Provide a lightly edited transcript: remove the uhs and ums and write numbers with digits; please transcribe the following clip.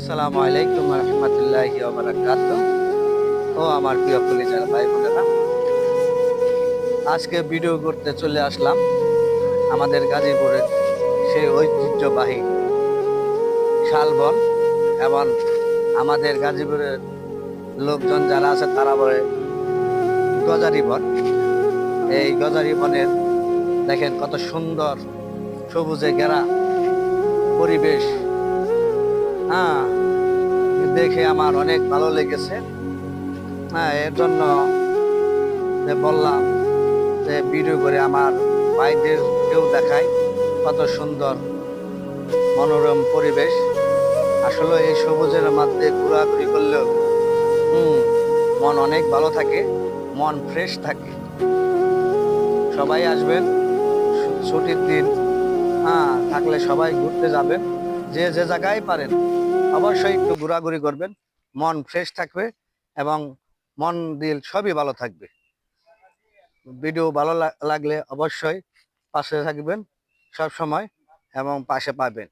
আসসালামু আলাইকুম রহমতুল্লাহি ওয়া বারাকাতুহু। ও আমার প্রিয় কলিজার ভাই বোনেরা, আজকে ভিডিও করতে চলে আসলাম আমাদের গাজীপুরের সেই ঐতিহ্যবাহী শালবন। এবং আমাদের গাজীপুরের লোকজন যারা আছে তারা বলে গজারি বন। এই গজারি বনের দেখেন কত সুন্দর সবুজে ঘেরা পরিবেশ। হ্যাঁ, দেখে আমার অনেক ভালো লেগেছে। হ্যাঁ, এর জন্য বললাম যে ভিডিও করে আমার ভাইদেরকেও দেখাই কত সুন্দর মনোরম পরিবেশ। আসলে এই সবুজের মধ্যে ঘোরাঘুরি করলেও হুম মন অনেক ভালো থাকে, মন ফ্রেশ থাকে। সবাই আসবেন, ছুটির দিন থাকলে সবাই ঘুরতে যাবেন। যে যে জায়গায় পারেন অবশ্যই একটু ঘোরাঘুরি করবেন, মন ফ্রেশ থাকবে এবং মন দিল সবই ভালো থাকবে। ভিডিও ভালো লাগলে অবশ্যই পাশে থাকবেন সব সময় এবং পাশে পাবেন।